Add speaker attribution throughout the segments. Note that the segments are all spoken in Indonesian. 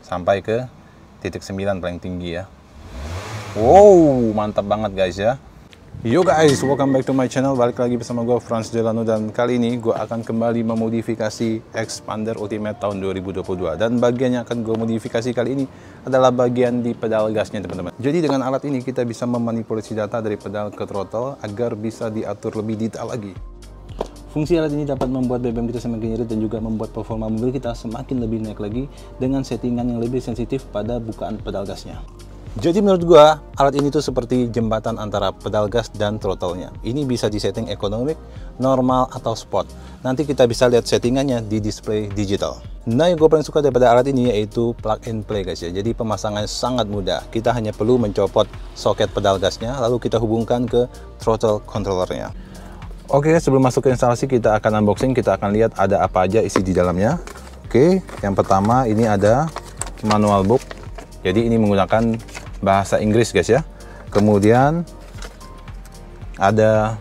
Speaker 1: sampai ke titik 9 paling tinggi ya. Wow, mantap banget guys ya. Yo guys, welcome back to my channel. Balik lagi bersama gue Franz Delano, dan kali ini gue akan kembali memodifikasi Xpander Ultimate tahun 2022. Dan bagian yang akan gue modifikasi kali ini adalah bagian di pedal gasnya teman-teman. Jadi dengan alat ini kita bisa memanipulasi data dari pedal ke throttle agar bisa diatur lebih detail lagi. Fungsi alat ini dapat membuat BBM kita semakin irit dan juga membuat performa mobil kita semakin lebih naik lagi dengan settingan yang lebih sensitif pada bukaan pedal gasnya. Jadi menurut gua, alat ini tuh seperti jembatan antara pedal gas dan throttle-nya. Ini bisa disetting ekonomik, normal, atau sport. Nanti kita bisa lihat settingannya di display digital. Nah, yang gue paling suka daripada alat ini yaitu plug and play guys ya. Jadi pemasangannya sangat mudah. Kita hanya perlu mencopot soket pedal gasnya, lalu kita hubungkan ke throttle controllernya. Oke, sebelum masuk ke instalasi kita akan unboxing, kita akan lihat ada apa aja isi di dalamnya. Oke, yang pertama ini ada manual book. Jadi ini menggunakan bahasa Inggris guys ya. Kemudian ada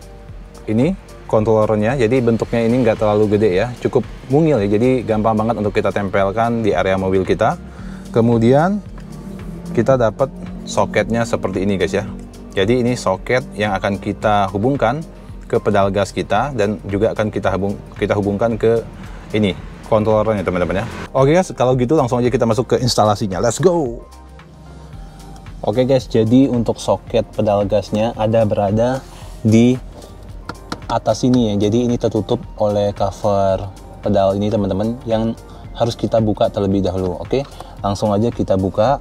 Speaker 1: ini controllernya, jadi bentuknya ini nggak terlalu gede ya, cukup mungil ya, jadi gampang banget untuk kita tempelkan di area mobil kita. Kemudian kita dapat soketnya seperti ini guys ya. Jadi ini soket yang akan kita hubungkan ke pedal gas kita, dan juga akan kita hubungkan ke ini controllernya teman-teman ya. Oke guys, kalau gitu langsung aja kita masuk ke instalasinya. Let's go. Oke guys, jadi untuk soket pedal gasnya berada di atas sini ya. Jadi ini tertutup oleh cover pedal ini teman-teman, yang harus kita buka terlebih dahulu. Oke, langsung aja kita buka.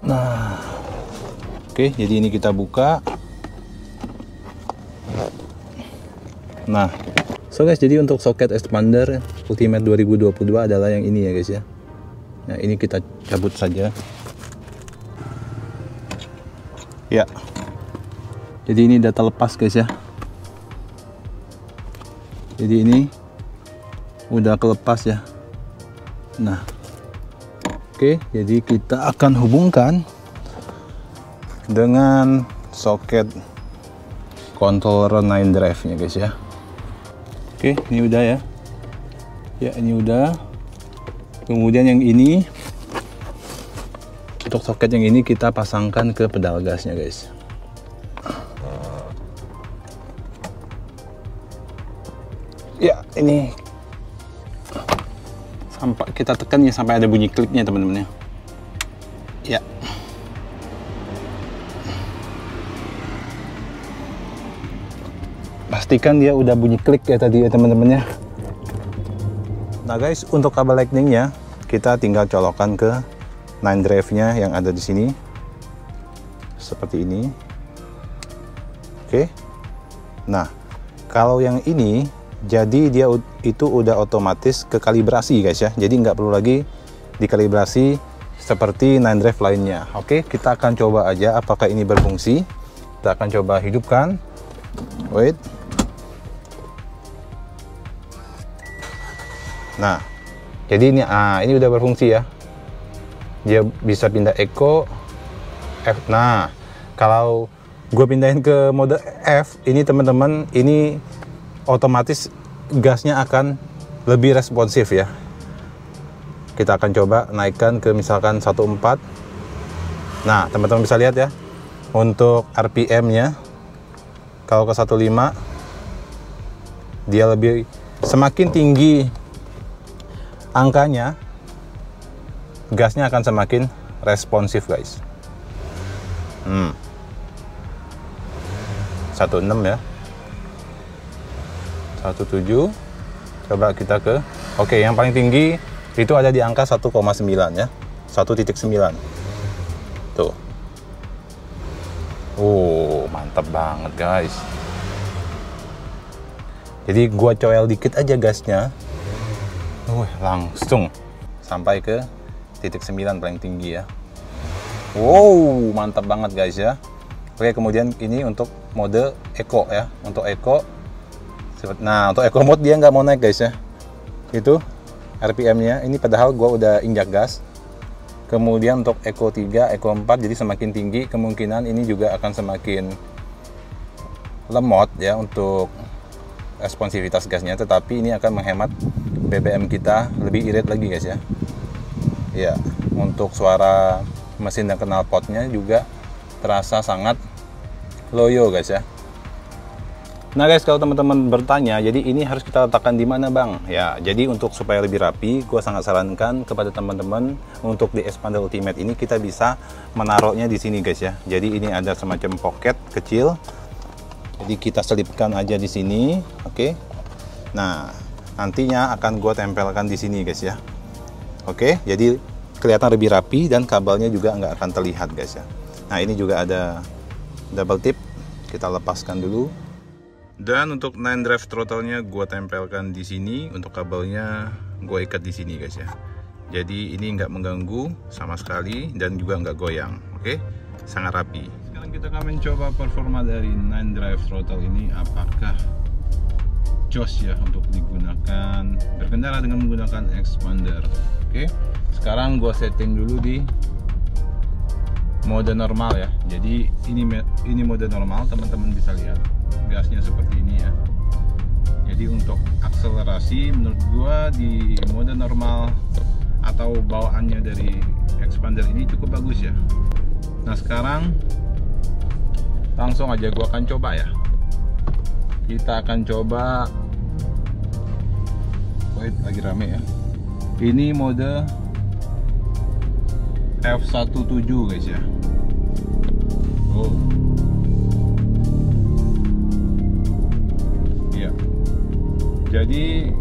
Speaker 1: Nah, oke, jadi ini kita buka. Nah, so guys, jadi untuk soket Xpander Ultimate 2022 adalah yang ini ya guys ya. Nah, ini kita cabut saja. Ya. Jadi ini data lepas guys ya. Jadi ini udah kelepas ya. Nah, oke, jadi kita akan hubungkan dengan soket controller 9 drive nya guys ya. Oke, ini udah ya. Ya, ini udah. Kemudian yang ini, untuk soket yang ini kita pasangkan ke pedal gasnya guys. Ya, ini sampai kita tekan ya sampai ada bunyi kliknya teman-teman ya. Ya. Pastikan dia udah bunyi klik ya tadi ya teman-teman ya. Nah guys, untuk kabel lightningnya kita tinggal colokkan ke 9 drive-nya yang ada di sini. Seperti ini. Oke. Nah, kalau yang ini jadi dia itu udah otomatis ke kalibrasi guys ya. Jadi nggak perlu lagi dikalibrasi seperti 9 drive lainnya. Oke, kita akan coba aja apakah ini berfungsi. Kita akan coba hidupkan. Wait. Nah, jadi ini udah berfungsi ya. Dia bisa pindah eco F. Nah, kalau gue pindahin ke mode F ini teman-teman, ini otomatis gasnya akan lebih responsif ya. Kita akan coba naikkan ke misalkan 14. Nah, teman-teman bisa lihat ya, untuk RPM nya kalau ke 15 dia lebih, semakin tinggi angkanya gasnya akan semakin responsif guys. 16 ya, 17. Coba kita ke oke, yang paling tinggi itu ada di angka 1,9 ya, 1.9 tuh. Mantap banget guys. Jadi gua coel dikit aja gasnya, langsung sampai ke titik 9 paling tinggi ya. Wow, mantap banget guys ya. Oke, kemudian ini untuk mode eco ya. Untuk eco, nah untuk eco mode dia nggak mau naik guys ya. Itu RPM-nya. Ini padahal gua udah injak gas. Kemudian untuk Eco 3, Eco 4, jadi semakin tinggi kemungkinan ini juga akan semakin lemot ya untuk responsivitas gasnya, tetapi ini akan menghemat BBM kita lebih irit lagi guys ya. Ya, untuk suara mesin dan knalpotnya juga terasa sangat loyo guys ya. Nah guys, kalau teman-teman bertanya, jadi ini harus kita letakkan di mana bang? Ya, jadi untuk supaya lebih rapi, gue sangat sarankan kepada teman-teman untuk di Xpander Ultimate ini kita bisa menaruhnya di sini guys ya. Jadi ini ada semacam pocket kecil, jadi kita selipkan aja di sini, oke? Nah, nantinya akan gue tempelkan di sini guys ya. Oke, jadi kelihatan lebih rapi dan kabelnya juga nggak akan terlihat guys ya. Nah, ini juga ada double tip, kita lepaskan dulu. Dan untuk 9 drive throttle-nya gue tempelkan di sini, untuk kabelnya gue ikat di sini guys ya. Jadi ini nggak mengganggu sama sekali dan juga nggak goyang, oke? Sangat rapi. Sekarang kita akan mencoba performa dari 9 drive throttle ini, apakah jos ya untuk digunakan berkendara dengan menggunakan Xpander. Oke, sekarang gue setting dulu di mode normal ya. Jadi ini mode normal, teman-teman bisa lihat gasnya seperti ini ya. Jadi untuk akselerasi menurut gua di mode normal atau bawaannya dari Xpander ini cukup bagus ya. Nah sekarang langsung aja gua akan coba ya. Kita akan coba, wait lagi rame ya. Ini mode F17 guys ya. Oh. Jadi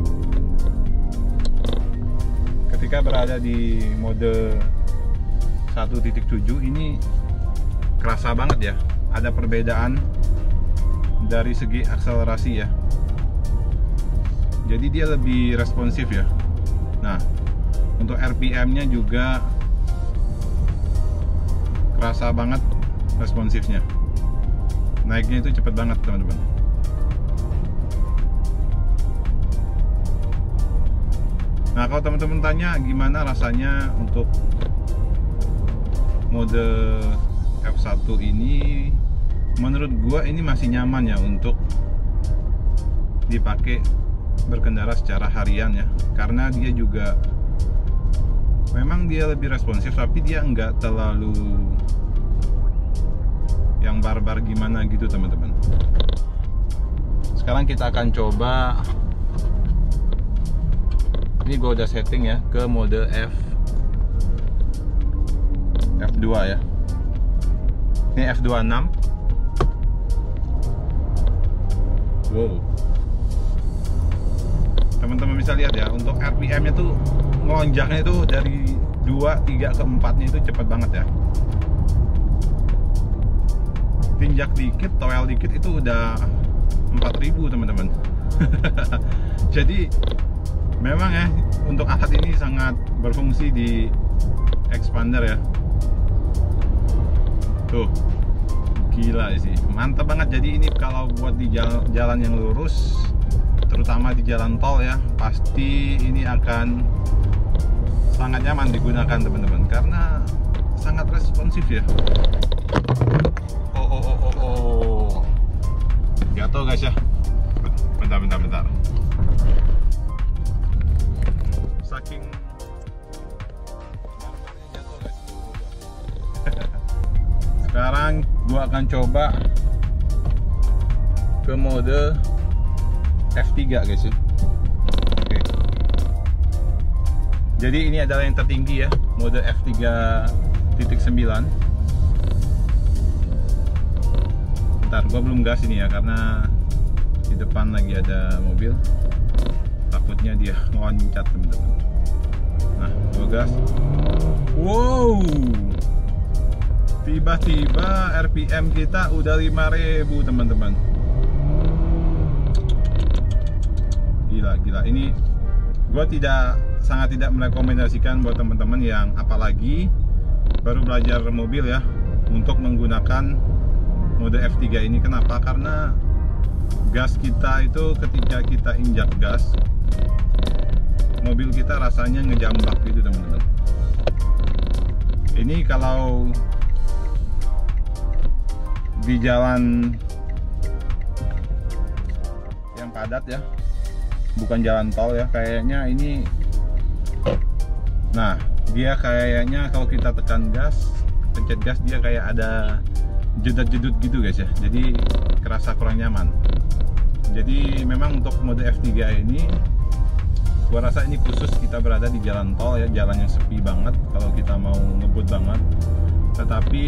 Speaker 1: ketika berada di mode 1.7 ini kerasa banget ya, ada perbedaan dari segi akselerasi ya. Jadi dia lebih responsif ya. Nah, untuk RPM-nya juga kerasa banget responsifnya. Naiknya itu cepet banget teman-teman. Nah kalau teman-teman tanya gimana rasanya untuk mode F1 ini, menurut gua ini masih nyaman ya untuk dipakai berkendara secara harian ya, karena dia juga memang dia lebih responsif tapi dia nggak terlalu yang barbar gimana gitu teman-teman. Sekarang kita akan coba. Ini gue udah setting ya ke mode F2 ya. Ini F26. Wow. Teman-teman bisa lihat ya, untuk RPM-nya tuh ngelonjaknya tuh dari 2, 3 ke 4-nya itu cepet banget ya. Tinjak dikit, toel dikit itu udah 4000 teman-teman. Jadi memang ya untuk alat ini sangat berfungsi di Xpander ya. Tuh gila sih, mantap banget. Jadi ini kalau buat di jalan yang lurus, terutama di jalan tol ya, pasti ini akan sangat nyaman digunakan teman-teman, karena sangat responsif ya. Oh jatuh guys ya. Bentar. Saking jatuh guys. Sekarang gua akan coba ke mode F3 guys ya. Oke. Jadi ini adalah yang tertinggi ya, mode F3.9. Bentar, gua belum gas ini ya, karena di depan lagi ada mobil, takutnya dia loncat teman-teman. Nah, gua gas. Wow, tiba-tiba RPM kita udah 5000 teman-teman. Gila. Ini gua sangat tidak merekomendasikan buat teman-teman yang apalagi baru belajar mobil ya, untuk menggunakan mode F3 ini. Kenapa? Karena gas kita itu ketika kita injak gas, mobil kita rasanya ngejambak gitu teman-teman. Ini kalau di jalan yang padat ya, bukan jalan tol ya, kayaknya ini. Nah, dia kayaknya kalau kita tekan gas, pencet gas, dia kayak ada jedut-jedut gitu guys ya, jadi kerasa kurang nyaman. Jadi memang untuk mode F3 ini gua rasa ini khusus kita berada di jalan tol ya, jalan yang sepi banget kalau kita mau ngebut banget. Tetapi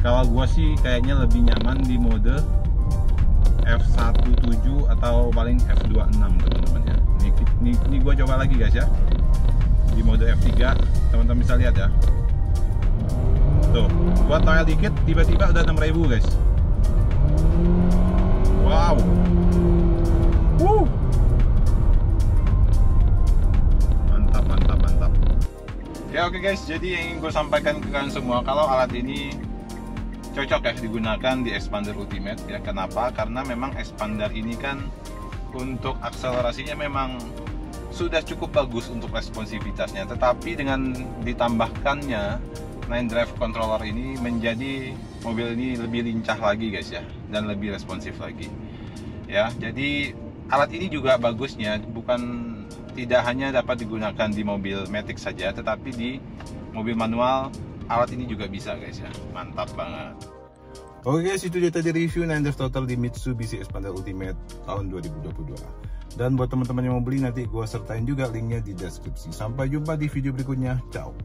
Speaker 1: kalau gua sih kayaknya lebih nyaman di mode F17 atau paling F26 teman-teman ya. Ini gua coba lagi guys ya, di mode F3 teman-teman bisa lihat ya. Tuh, gua trial dikit, tiba-tiba udah 6.000 guys. Wow. Mantap, mantap, mantap. Ya oke guys, jadi yang ingin gue sampaikan ke kalian semua, kalau alat ini cocok ya digunakan di Xpander Ultimate ya. Kenapa? Karena memang Xpander ini kan untuk akselerasinya memang sudah cukup bagus untuk responsivitasnya, tetapi dengan ditambahkannya 9Drive controller ini menjadi mobil ini lebih lincah lagi guys ya, dan lebih responsif lagi ya. Jadi alat ini juga bagusnya tidak hanya dapat digunakan di mobil matic saja, tetapi di mobil manual alat ini juga bisa guys ya. Mantap banget. Oke guys, itu dia tadi review 9Drive Total di Mitsubishi Xpander Ultimate tahun 2022. Dan buat teman-teman yang mau beli, nanti gue sertain juga linknya di deskripsi. Sampai jumpa di video berikutnya. Ciao.